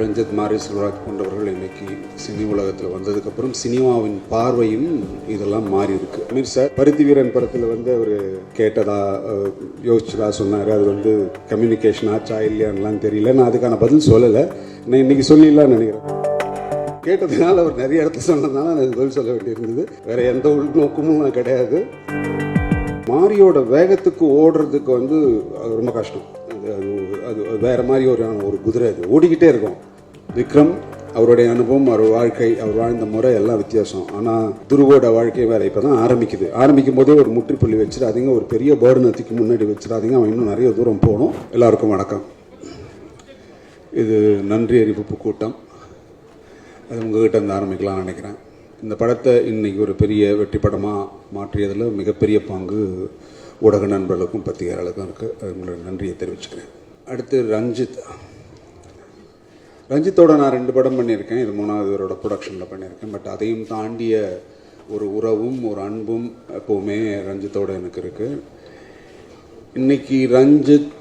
ரஞ்சித் மாரி செல்வராஜ் போன்றவர்கள் இன்னைக்கு சினி உலகத்தில் வந்ததுக்கப்புறம் சினிமாவின் பார்வையும் இதெல்லாம் மாறி இருக்கு. அமீர் சார் பருத்தி வீரன் படத்தில் அவர் கேட்டதா யோசிச்சதா சொன்னார். அது கம்யூனிகேஷன் ஆச்சா இல்லையான்லாம் தெரியல. நான் அதுக்கான பதில் சொல்லலை. நான் இன்னைக்கு சொல்லிடலான்னு நினைக்கிறேன். கேட்டதுனால அவர் நிறைய இடத்துல சொன்னதுனால நான் பதில் சொல்ல வேண்டியிருந்தது. வேற எந்த உள்நோக்கமும் கிடையாது. மாரியோட வேகத்துக்கு ஓடுறதுக்கு ரொம்ப கஷ்டம். அது வேற மாதிரி ஒரு குதிரை. அது ஓடிக்கிட்டே இருக்கும். விக்ரம் அவருடைய அனுபவம், அவர் வாழ்க்கை, அவர் வாழ்ந்த முறை எல்லாம் வித்தியாசம். ஆனால் துருவோட வாழ்க்கை வேற இப்போ தான் ஆரம்பிக்குது. ஆரம்பிக்கும் போதே ஒரு முற்றுப்புள்ளி வச்சிடாதீங்க, ஒரு பெரிய பேர்னத்துக்கு முன்னாடி வச்சிடாதீங்க. அவன் இன்னும் நிறைய தூரம் போகணும். எல்லாருக்கும் வணக்கம். இது நன்றி அறிவிப்பு கூட்டம். அது உங்ககிட்ட இருந்து ஆரம்பிக்கலாம்னு நினைக்கிறேன். இந்த படத்தை இன்னைக்கு ஒரு பெரிய வெற்றி படமாக மாற்றியதில் மிகப்பெரிய பங்கு ஊடக நண்பர்களுக்கும் பத்திரிகையாளர்களுக்கும் இருக்குது. அது உங்களோட நன்றியை தெரிவிச்சுக்கிறேன். அடுத்து ரஞ்சித்தோட நான் 2 படம் பண்ணியிருக்கேன். இது 3வது இவரோட ப்ரொடக்ஷனில் பண்ணியிருக்கேன். பட் அதையும் தாண்டிய ஒரு உறவும் ஒரு அன்பும் எப்போவுமே ரஞ்சித்தோட எனக்கு இருக்குது. இன்னைக்கு ரஞ்சித்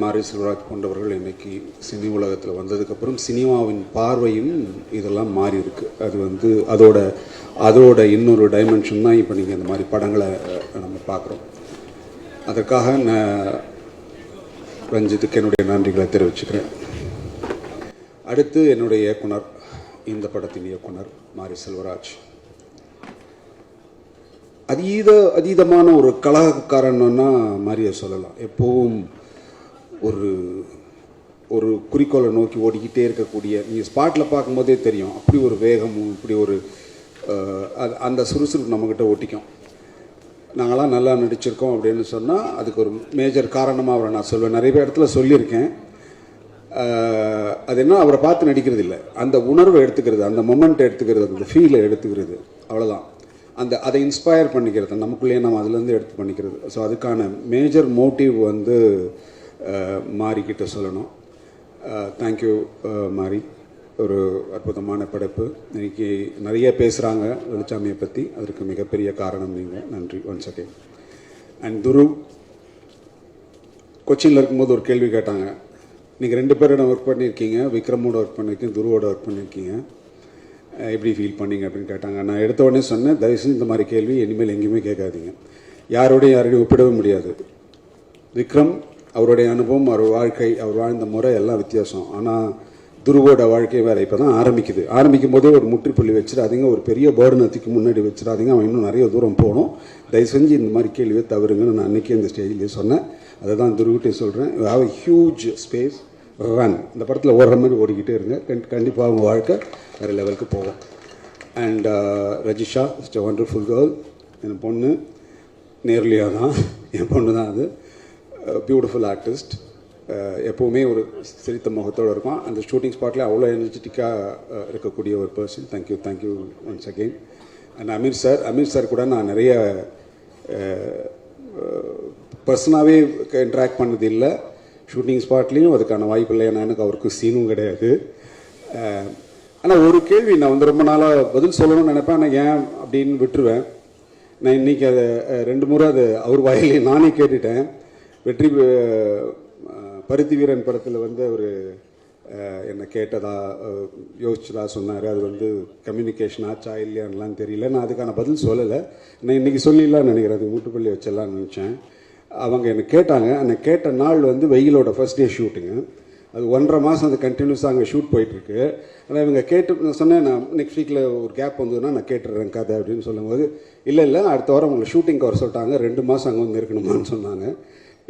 மாரி செல்வராஜ் போன்றவர்கள் இன்னைக்கு சினி உலகத்தில் வந்ததுக்கப்புறம் சினிமாவின் பார்வையும் இதெல்லாம் மாறி இருக்கு. அது அதோட இன்னொரு டைமென்ஷன் தான் இப்போ நீங்கள் இந்த மாதிரி படங்களை நம்ம பார்க்குறோம். அதற்காக நான் ரஞ்சித்துக்கு என்னுடைய நன்றிகளை தெரிவிச்சுக்கிறேன். அடுத்து என்னுடைய இயக்குனர், இந்த படத்தின் இயக்குனர் மாரி செல்வராஜ். அதீதமான ஒரு கலகக்காரன்னா மாரியை சொல்லலாம். எப்போவும் ஒரு குறிக்கோளை நோக்கி ஓடிக்கிட்டே இருக்கக்கூடிய, நீங்கள் ஸ்பாட்டில் பார்க்கும்போதே தெரியும், அப்படி ஒரு வேகமும் இப்படி ஒரு அந்த சுறுசுறுப்பு நம்மக்கிட்ட ஒட்டிக்கும். நாங்களாம் நல்லா நடிச்சிருக்கோம் அப்படின்னு சொன்னால் அதுக்கு ஒரு மேஜர் காரணமாக அவரை நான் சொல்வேன். நிறைய இடத்துல சொல்லியிருக்கேன். அது என்ன, அவரை பார்த்து நடிக்கிறது இல்லை, அந்த உணர்வை எடுத்துக்கிறது, அந்த மொமெண்ட்டை எடுத்துக்கிறது, அந்த ஃபீலை எடுத்துக்கிறது, அவ்வளோதான். அதை இன்ஸ்பயர் பண்ணிக்கிறது, நமக்குள்ளேயே நம்ம அதுலேருந்து எடுத்து பண்ணிக்கிறது. ஸோ அதுக்கான மேஜர் மோட்டிவ் மாரிக்கிட்ட சொல்லணும். தேங்க்யூ மாரி, ஒரு அற்புதமான படைப்பு. இன்னைக்கு நிறைய பேசுகிறாங்க வெளிச்சாமியை பற்றி, அதற்கு மிகப்பெரிய காரணம் நீங்கள். நன்றி ஒன்ஸ் அகெயின். அண்ட் துரு, கொச்சினில் இருக்கும்போது ஒரு கேள்வி கேட்டாங்க. நீங்கள் 2 பேரோட ஒர்க் பண்ணியிருக்கீங்க, விக்ரமோட ஒர்க் பண்ணியிருக்கீங்க, துருவோட ஒர்க் பண்ணியிருக்கீங்க, எப்படி ஃபீல் பண்ணீங்க அப்படின்னு கேட்டாங்க. நான் எடுத்த உடனே சொன்னேன், தயவுசெய்து இந்த மாதிரி கேள்வி இனிமேல் எங்கேயுமே கேட்காதீங்க. யாரையும் ஒப்பிடவே முடியாது. விக்ரம் அவருடைய அனுபவம், அவர் வாழ்க்கை, அவர் வாழ்ந்த முறை எல்லாம் வித்தியாசம். ஆனால் துருவோட வாழ்க்கை வேற இப்போ தான் ஆரம்பிக்குது. ஆரம்பிக்கும் போதே ஒரு முற்றுப்புள்ளி வச்சிடாதீங்க, ஒரு பெரிய பேர்னத்துக்கு முன்னாடி வச்சிடாதீங்க. அவன் இன்னும் நிறைய தூரம் போகணும். தயவு செஞ்சு இந்த மாதிரி கேள்வியை தவறுங்கன்னு நான் அன்றைக்கே இந்த ஸ்டேஜ்லேயே சொன்னேன். அதை தான் துருவிட்டே சொல்கிறேன். Have a huge space, run. இந்த படத்தில் ஓடுற மாதிரி ஓடிக்கிட்டே இருங்க. கண்டிப்பாக அவங்க வாழ்க்கை வேறு லெவலுக்கு போவோம். And Rajisha is a wonderful girl. என் பொண்ணு நேர்லியாக தான், என் பொண்ணு தான். அது பியூட்டிஃபுல் ஆர்டிஸ்ட். எப்போவுமே ஒரு சிரித்த முகத்தோடு இருக்கும். அந்த ஷூட்டிங் ஸ்பாட்டில் அவ்வளோ எனர்ஜெட்டிக்காக இருக்கக்கூடிய ஒரு person. Thank you once again. And Aamir sir கூட நான் நிறைய பர்சனாகவே இன்ட்ராக்ட் பண்ணது இல்லை. ஷூட்டிங் ஸ்பாட்லேயும் அதுக்கான வாய்ப்பு இல்லை. ஏன்னா எனக்கு அவருக்கு சீனும் கிடையாது. ஆனால் ஒரு கேள்வி நான் ரொம்ப நாளாக பதில் சொல்லணும்னு நினைப்பேன். ஆனால் ஏன் அப்படின்னு விட்டுருவேன். நான் இன்றைக்கி அதை 2 முறை அது அவர் வாயிலே நானே கேட்டுட்டேன். பருத்தி வீரன் படத்தில் அவர் என்னை கேட்டதா யோசிச்சதா சொன்னார். அது கம்யூனிகேஷன் ஆச்சா இல்லையான்லாம் தெரியல. நான் அதுக்கான பதில் சொல்லலை. நான் இன்றைக்கி சொல்லிடலான்னு நினைக்கிறேன். அது மூட்டுப்பள்ளி வச்சிடலான்னு நினச்சேன். அவங்க என்னை கேட்டாங்க. அந்த கேட்ட நாள் வெயிலோட ஃபர்ஸ்ட் டே ஷூட்டிங்கு. அது 1.5 மாதம் அது கண்டினியூஸாக அங்கே ஷூட் போயிட்டுருக்கு. ஆனால் இவங்க நான் சொன்னேன், நான் நெக்ஸ்ட் வீக்கில் ஒரு கேப் வந்ததுன்னா நான் கேட்டுடுறேன் கதை அப்படின்னு சொல்லும்போது, இல்லை அடுத்த வாரம் உங்களை ஷூட்டிங்க்கு வர சொல்லிட்டாங்க, 2 மாதம் அங்கே இருக்கணுமான்னு சொன்னாங்க.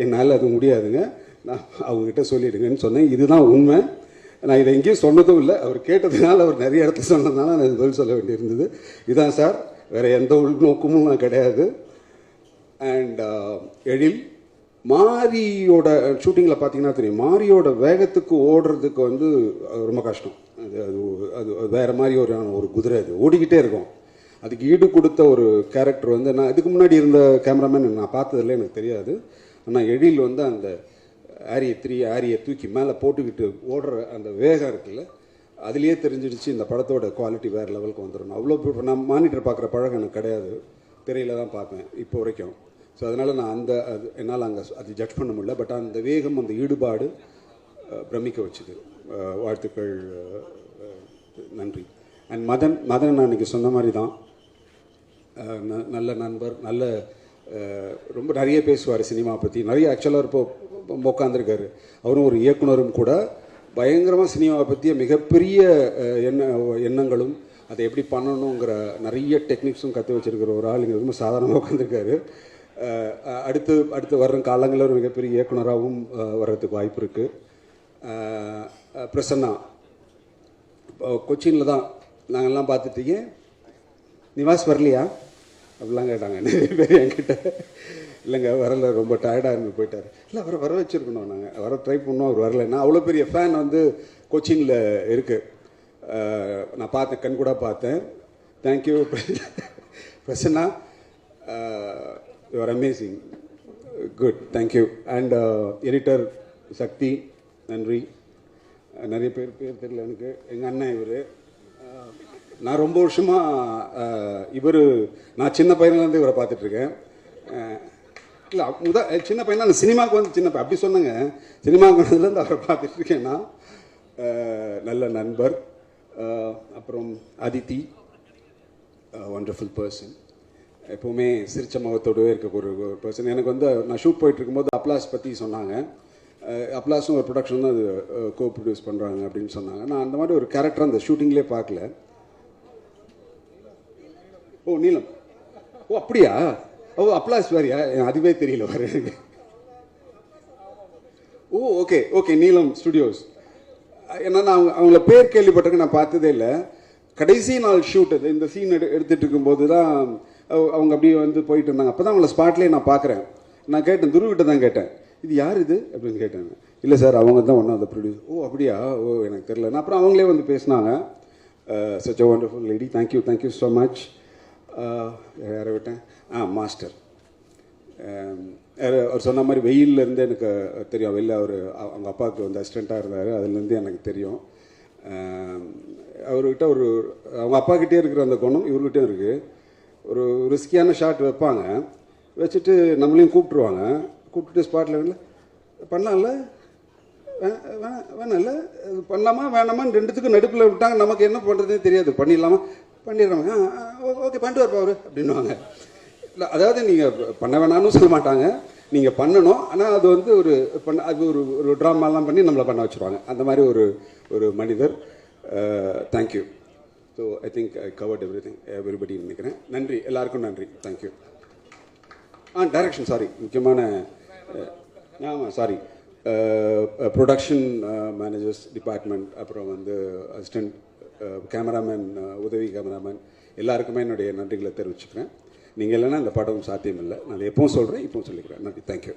என்னால் அது முடியாதுங்க, நான் அவங்ககிட்ட சொல்லிடுங்கன்னு சொன்னேன். இதுதான் உண்மை. நான் இதை எங்கேயும் சொன்னதும் இல்லை. அவர் கேட்டதுனால, அவர் நிறைய இடத்துல சொன்னதுனால நான் பதில் சொல்ல வேண்டியிருந்தது. இதுதான் சார், வேறு எந்த உள்நோக்கமும் கிடையாது. அண்ட் எழில், மாரியோட ஷூட்டிங்கில் பார்த்தீங்கன்னா தெரியும், மாரியோட வேகத்துக்கு ஓடுறதுக்கு ரொம்ப கஷ்டம். அது வேற மாதிரி ஒரு குதிரை. அது ஓடிக்கிட்டே இருக்கும். அதுக்கு ஈடு கொடுத்த ஒரு கேரக்டர் நான் இதுக்கு முன்னாடி இருந்த கேமராமேன் நான் பார்த்ததில்ல, எனக்கு தெரியாது. ஆனால் எழில் அந்த ஆரியை தூக்கி மேலே போட்டுக்கிட்டு ஓடுற அந்த வேகம் இருக்குல்ல, அதுலேயே தெரிஞ்சிடுச்சு இந்த படத்தோட குவாலிட்டி வேறு லெவலுக்கு வந்துடும். அவ்வளோ நான் மானிட்டர் பார்க்குற பழக்கம் எனக்கு கிடையாது, திரையில் தான் பார்ப்பேன் இப்போ வரைக்கும். ஸோ அதனால் நான் என்னால் அங்கே அது ஜட்ஜ் பண்ண முடியல. பட் அந்த வேகம், அந்த ஈடுபாடு பிரமிக்க வச்சுது. வாழ்த்துக்கள். நன்றி. அண்ட் மதன் நான் இன்றைக்கி சொன்ன மாதிரி தான், நல்ல நண்பர், நல்ல ரொம்ப நிறைய பேசுவார் சினிமா பற்றி, நிறைய ஆக்சுவலாக இப்போ உட்காந்துருக்காரு. அவரும் ஒரு இயக்குனரும் கூட. பயங்கரமாக சினிமாவை பற்றிய மிகப்பெரிய எண்ணங்களும் அதை எப்படி பண்ணணுங்கிற நிறைய டெக்னிக்ஸும் கற்று வச்சுருக்கிற ஒரு ஆள் இங்கே ரொம்ப சாதாரணமாக உட்காந்துருக்காரு. அடுத்து வர்ற காலங்களில் ஒரு மிகப்பெரிய இயக்குனராகவும் வர்றதுக்கு வாய்ப்பு இருக்குது. பிரசன்னா கொச்சினில் தான் நாங்கள்லாம் பார்த்துட்டீங்க, நிவாஸ் வரலையா அப்படிலாம் கேட்டாங்க நிறைய பேர் என்கிட்ட. இல்லைங்க வரல, ரொம்ப டயர்டாக இருந்து போயிட்டார். இல்லை வர வச்சுருக்கணும், நாங்கள் வர ட்ரை பண்ணோம், அவர் வரலைன்னா. அவ்வளோ பெரிய ஃபேன் வந்து கொச்சினில் இருக்குது. நான் பார்த்தேன், கண் கூட பார்த்தேன். Thank you Prasanna, you are amazing, good, thank you. And editor Sakthi, நன்றி. நிறைய பேர் தெரியல எனக்கு. எங்கள் அண்ணன் இவர். நான் ரொம்ப வருஷமாக நான் சின்ன பையன்லேருந்து இவரை பார்த்துட்ருக்கேன். இல்லை சின்ன பையன் தான், சினிமாவுக்கு வந்து சின்ன அப்படி சொன்னேங்க, சினிமாவுக்கு வந்ததுலேருந்து அவரை பார்த்துட்ருக்கேன் நான். நல்ல நண்பர். அப்புறம் அதித்தி, ஒண்டர்ஃபுல் பர்சன், எப்போவுமே சிரிச்ச முகத்தோடவே இருக்க ஒரு பர்சன். எனக்கு வந்து நான் ஷூட் போயிட்டு இருக்கும்போது அப்லாஸ் பற்றி சொன்னாங்க. அப்லாஸும் ஒரு ப்ரொடக்ஷன் தான் அது கோ ப்ரொடியூஸ் பண்ணுறாங்க அப்படின்னு சொன்னாங்க. நான் அந்த மாதிரி ஒரு கேரக்டர் அந்த ஷூட்டிங்லேயே பார்க்கல. ஓ நீலம், ஓ அப்படியா, ஓ அப்லாஸ் வேறியா, அதுவே தெரியல வர எனக்கு. ஓ ஓகே நீலம் ஸ்டுடியோஸ். ஏன்னா நான் அவங்கள பேர் கேள்விப்பட்டிருக்கேன், நான் பார்த்ததே இல்லை. கடைசி நாள் ஷூட் இந்த சீன் எடுத்துகிட்டு இருக்கும்போது தான் அவங்க அப்படியே வந்து போயிட்டு இருந்தாங்க. அப்போ தான் அவங்கள ஸ்பாட்லேயே நான் பார்க்குறேன். நான் கேட்டேன், துருவிட்ட தான் கேட்டேன், இது யார் இது அப்படின்னு கேட்டேன். இல்லை சார் அவங்க தான் ஒன் ஆஃப் த ப்ரொடியூஸ். ஓ அப்படியா, ஓ எனக்கு தெரியல. நான் அப்புறம் அவங்களே வந்து பேசினாங்க. Such a wonderful lady, thank you so much. யாரை விட்டேன், மாஸ்டர். அவர் சொன்ன மாதிரி வெயிலேருந்து எனக்கு தெரியும். வெளில அவங்க அப்பாவுக்கு வந்து அசிஸ்டண்ட்டாக இருந்தார், அதுலேருந்து எனக்கு தெரியும். அவர்கிட்ட அவங்க அப்பாக்கிட்டே இருக்கிற அந்த குணம் இவர்கிட்டயும் இருக்குது. ஒரு ரிஸ்கியான ஷாட் வைப்பாங்க, வச்சுட்டு நம்மளையும் கூப்பிட்டுட்டு ஸ்பாட்டில் பண்ணலாம்ல, வேணாம்ல, பண்ணலாமா வேணாமான்னு ரெண்டுத்துக்கும் நடுப்பில் விட்டாங்க. நமக்கு என்ன பண்ணுறதுனே தெரியாது. பண்ணிடுறாங்க. ஓகே பண்ணிட்டு வரப்பா அவர் அப்படின்வாங்க. இல்லை அதாவது நீங்கள் பண்ண வேணாம்னு சொல்ல மாட்டாங்க, நீங்கள் பண்ணணும். ஆனால் அது வந்து அது ஒரு ட்ராமாலாம் பண்ணி நம்மளை பண்ண வச்சுருவாங்க. அந்த மாதிரி ஒரு மனிதர். Thank you. So I think I covert everybody நினைக்கிறேன். நன்றி, எல்லாருக்கும் நன்றி, தேங்க்யூ. டைரக்ஷன் சாரி, முக்கியமான சாரி, ப்ரொடக்ஷன் மேனேஜர்ஸ் டிபார்ட்மெண்ட், அப்புறம் வந்து அசிஸ்டன்ட் கேமராமேன், உதவி கேமராமேன், எல்லாருக்குமே என்னுடைய நன்றிகளை தெரிவிச்சுக்கிறேன். நீங்கள் இல்லைன்னா இந்த படம் சாத்தியம் இல்லை. நான் எப்பவும் சொல்கிறேன், இப்பவும் சொல்லிக்கிறேன். நன்றி, தேங்க்யூ.